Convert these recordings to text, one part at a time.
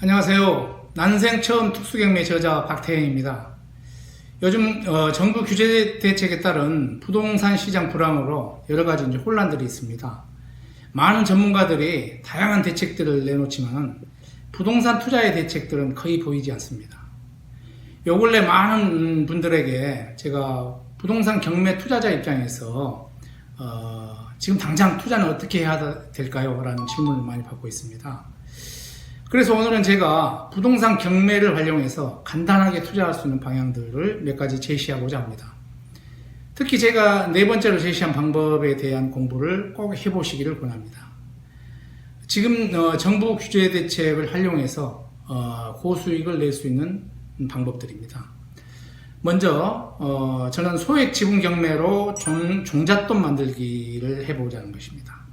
안녕하세요. 난생 처음 특수경매 저자 박태영입니다. 요즘 정부 규제 대책에 따른 부동산 시장 불황으로 여러 가지 혼란들이 있습니다. 많은 전문가들이 다양한 대책들을 내놓지만 부동산 투자의 대책들은 거의 보이지 않습니다. 요 근래 많은 분들에게 제가 부동산 경매 투자자 입장에서 지금 당장 투자는 어떻게 해야 될까요? 라는 질문을 많이 받고 있습니다. 그래서 오늘은 제가 부동산 경매를 활용해서 간단하게 투자할 수 있는 방향들을 몇 가지 제시하고자 합니다. 특히 제가 네 번째로 제시한 방법에 대한 공부를 꼭 해보시기를 권합니다. 지금 정부 규제 대책을 활용해서 고수익을 낼 수 있는 방법들입니다. 먼저 저는 소액 지분 경매로 종잣돈 만들기를 해보자는 것입니다.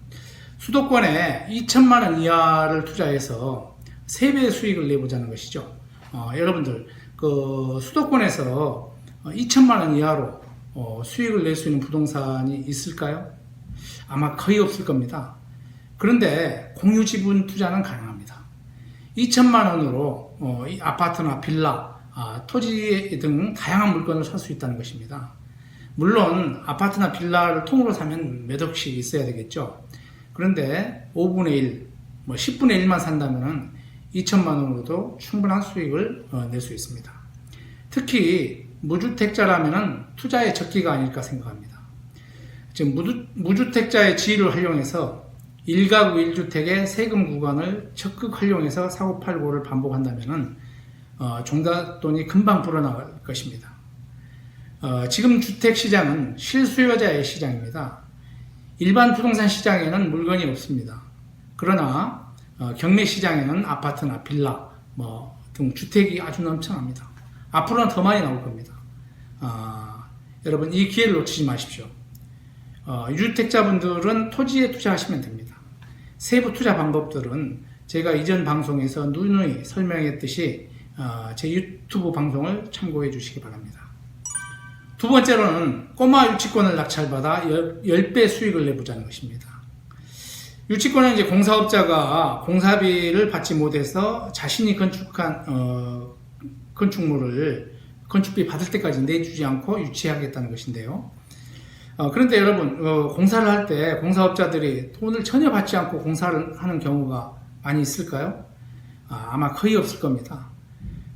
수도권에 2천만 원 이하를 투자해서 3배의 수익을 내보자는 것이죠. 여러분들 수도권에서 2천만 원 이하로 수익을 낼 수 있는 부동산이 있을까요? 아마 거의 없을 겁니다. 그런데 공유 지분 투자는 가능합니다. 2천만 원으로 아파트나 빌라, 토지 등 다양한 물건을 살 수 있다는 것입니다. 물론 아파트나 빌라를 통으로 사면 몇 억씩 있어야 되겠죠. 그런데 5분의 1, 10분의 1만 산다면 2천만 원으로도 충분한 수익을 낼 수 있습니다. 특히 무주택자라면 투자의 적기가 아닐까 생각합니다. 지금 무주택자의 지위를 활용해서 1가구 1주택의 세금 구간을 적극 활용해서 사고팔고를 반복한다면 종잣돈이 금방 불어나갈 것입니다. 지금 주택시장은 실수요자의 시장입니다. 일반 부동산 시장에는 물건이 없습니다. 그러나 경매 시장에는 아파트나 빌라 등 주택이 아주 넘쳐납니다. 앞으로는 더 많이 나올 겁니다. 여러분 이 기회를 놓치지 마십시오. 유주택자분들은 토지에 투자하시면 됩니다. 세부 투자 방법들은 제가 이전 방송에서 누누이 설명했듯이 제 유튜브 방송을 참고해 주시기 바랍니다. 두 번째로는 꼬마 유치권을 낙찰받아 10배 수익을 내보자는 것입니다. 유치권은 이제 공사업자가 공사비를 받지 못해서 자신이 건축한 건축물을 건축비 받을 때까지 내주지 않고 유치하겠다는 것인데요. 그런데 여러분 공사를 할 때 공사업자들이 돈을 전혀 받지 않고 공사를 하는 경우가 많이 있을까요? 아마 거의 없을 겁니다.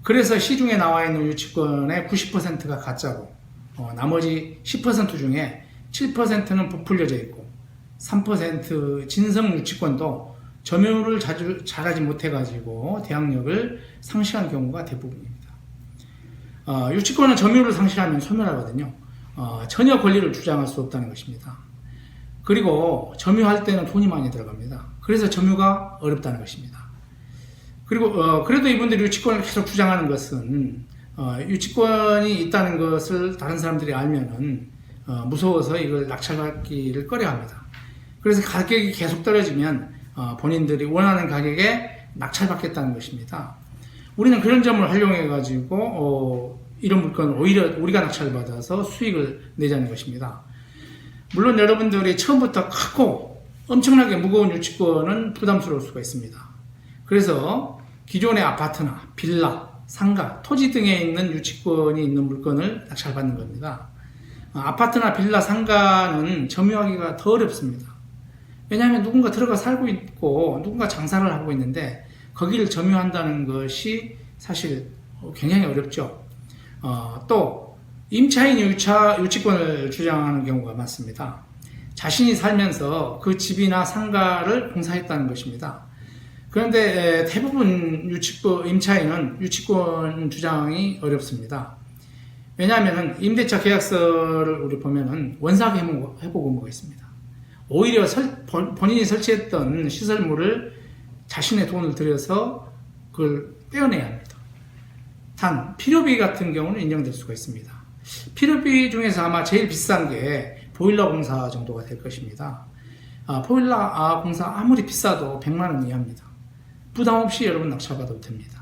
그래서 시중에 나와 있는 유치권의 90%가 가짜고 나머지 10% 중에 7%는 부풀려져 있고 3% 진성 유치권도 점유를 잘하지 못해가지고 대항력을 상실한 경우가 대부분입니다. 유치권은 점유를 상실하면 소멸하거든요. 전혀 권리를 주장할 수 없다는 것입니다. 그리고 점유할 때는 돈이 많이 들어갑니다. 그래서 점유가 어렵다는 것입니다. 그리고 그래도 이분들이 유치권을 계속 주장하는 것은 유치권이 있다는 것을 다른 사람들이 알면은 무서워서 이걸 낙찰받기를 꺼려합니다. 그래서 가격이 계속 떨어지면 본인들이 원하는 가격에 낙찰받겠다는 것입니다. 우리는 그런 점을 활용해 가지고 이런 물건을 오히려 우리가 낙찰받아서 수익을 내자는 것입니다. 물론 여러분들이 처음부터 크고 엄청나게 무거운 유치권은 부담스러울 수가 있습니다. 그래서 기존의 아파트나 빌라, 상가, 토지 등에 있는 유치권이 있는 물건을 낙찰받는 겁니다. 아파트나 빌라, 상가는 점유하기가 더 어렵습니다. 왜냐하면 누군가 들어가 살고 있고 누군가 장사를 하고 있는데 거기를 점유한다는 것이 사실 굉장히 어렵죠. 또 임차인이 유치권을 주장하는 경우가 많습니다. 자신이 살면서 그 집이나 상가를 공사했다는 것입니다. 그런데 대부분 임차인은 유치권 주장이 어렵습니다. 왜냐하면 임대차 계약서를 우리 보면은 원상 회복 의무가 있습니다. 오히려 본인이 설치했던 시설물을 자신의 돈을 들여서 그걸 떼어내야 합니다. 단 필요비 같은 경우는 인정될 수가 있습니다. 필요비 중에서 아마 제일 비싼 게 보일러 공사 정도가 될 것입니다. 보일러 공사 아무리 비싸도 100만 원 이하입니다. 부담 없이 여러분 낙찰받아도 됩니다.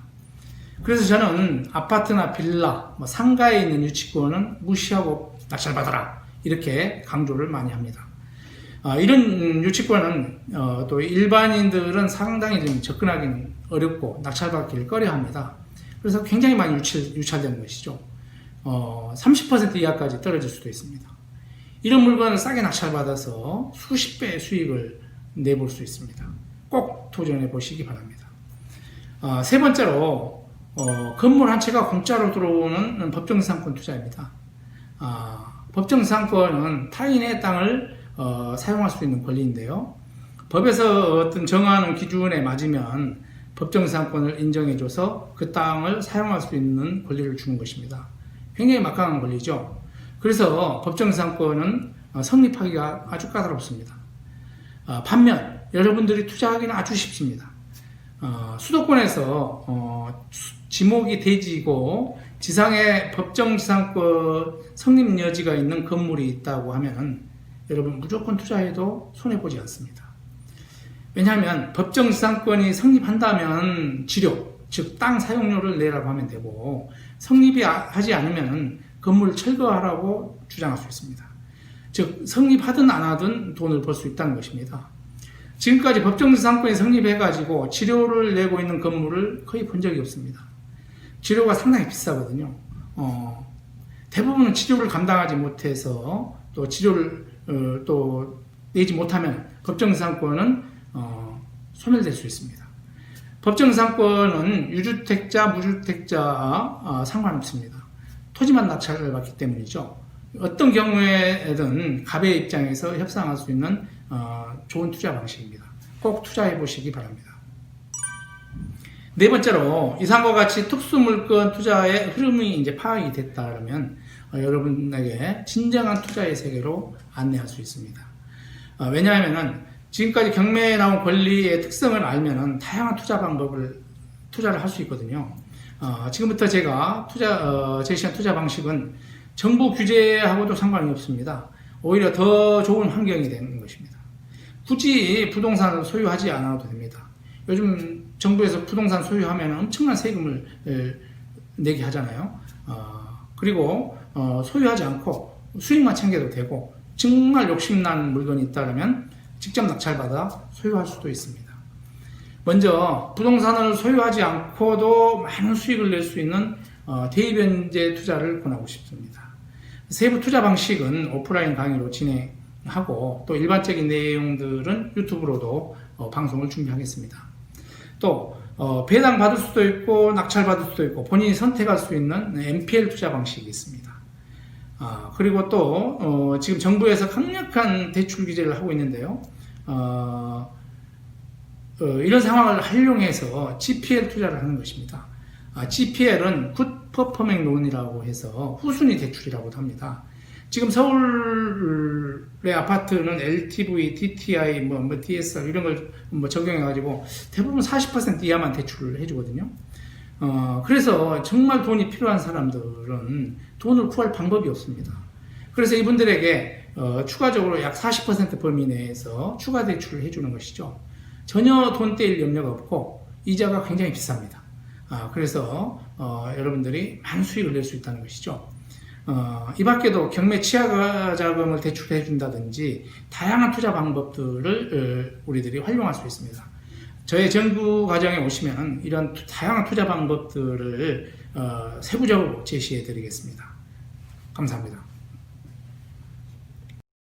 그래서 저는 아파트나 빌라, 상가에 있는 유치권은 무시하고 낙찰받아라 이렇게 강조를 많이 합니다. 이런 유치권은 또 일반인들은 상당히 좀 접근하기는 어렵고 낙찰받기를 꺼려합니다. 그래서 굉장히 많이 유찰되는 것이죠. 30% 이하까지 떨어질 수도 있습니다. 이런 물건을 싸게 낙찰받아서 수십 배의 수익을 내볼 수 있습니다. 꼭 도전해 보시기 바랍니다. 세 번째로 건물 한 채가 공짜로 들어오는 법정지상권 투자입니다. 법정지상권은 타인의 땅을 사용할 수 있는 권리인데요. 법에서 어떤 정하는 기준에 맞으면 법정지상권을 인정해줘서 그 땅을 사용할 수 있는 권리를 주는 것입니다. 굉장히 막강한 권리죠. 그래서 법정지상권은 성립하기가 아주 까다롭습니다. 반면 여러분들이 투자하기는 아주 쉽습니다. 수도권에서 지목이 대지이고 지상에 법정지상권 성립 여지가 있는 건물이 있다고 하면 여러분 무조건 투자해도 손해보지 않습니다. 왜냐하면 법정지상권이 성립한다면 지료, 즉 땅 사용료를 내라고 하면 되고 성립이 하지 않으면 건물을 철거하라고 주장할 수 있습니다. 즉 성립하든 안 하든 돈을 벌 수 있다는 것입니다. 지금까지 법정지상권이 성립해가지고 지료를 내고 있는 건물을 거의 본 적이 없습니다. 지료가 상당히 비싸거든요. 대부분은 지료를 감당하지 못해서 또 지료를 또 내지 못하면 법정지상권은 소멸될 수 있습니다. 법정지상권은 유주택자, 무주택자 상관없습니다. 토지만 낙찰을 받기 때문이죠. 어떤 경우에든 갑의 입장에서 협상할 수 있는 좋은 투자 방식입니다. 꼭 투자해 보시기 바랍니다. 네 번째로 이상과 같이 특수물건 투자의 흐름이 이제 파악이 됐다 그러면 여러분에게 진정한 투자의 세계로 안내할 수 있습니다. 왜냐하면 지금까지 경매에 나온 권리의 특성을 알면 다양한 투자 방법을 투자를 할 수 있거든요. 지금부터 제가 제시한 투자 방식은 정부 규제하고도 상관이 없습니다. 오히려 더 좋은 환경이 되는 것입니다. 굳이 부동산을 소유하지 않아도 됩니다. 요즘 정부에서 부동산 소유하면 엄청난 세금을 내게 하잖아요. 그리고 소유하지 않고 수익만 챙겨도 되고 정말 욕심난 물건이 있다면 직접 낙찰받아 소유할 수도 있습니다. 먼저 부동산을 소유하지 않고도 많은 수익을 낼 수 있는 대입연재 투자를 권하고 싶습니다. 세부 투자 방식은 오프라인 강의로 진행하고 또 일반적인 내용들은 유튜브로도 방송을 준비하겠습니다. 또 배당 받을 수도 있고 낙찰 받을 수도 있고 본인이 선택할 수 있는 NPL 투자 방식이 있습니다. 그리고 또 지금 정부에서 강력한 대출 규제를 하고 있는데요. 이런 상황을 활용해서 GPL 투자를 하는 것입니다. GPL은 Good Performing Loan이라고 해서 후순위 대출이라고도 합니다. 지금 서울의 아파트는 LTV, DTI, DSR 이런 걸 적용해가지고 대부분 40% 이하만 대출을 해주거든요. 그래서 정말 돈이 필요한 사람들은 돈을 구할 방법이 없습니다. 그래서 이분들에게 추가적으로 약 40% 범위 내에서 추가 대출을 해주는 것이죠. 전혀 돈 떼일 염려가 없고 이자가 굉장히 비쌉니다. 그래서 여러분들이 많은 수익을 낼 수 있다는 것이죠. 이 밖에도 경매 취약 자금을 대출해 준다든지 다양한 투자 방법들을 우리들이 활용할 수 있습니다. 저의 정부 과정에 오시면 이런 다양한 투자 방법들을 세부적으로 제시해 드리겠습니다. 감사합니다.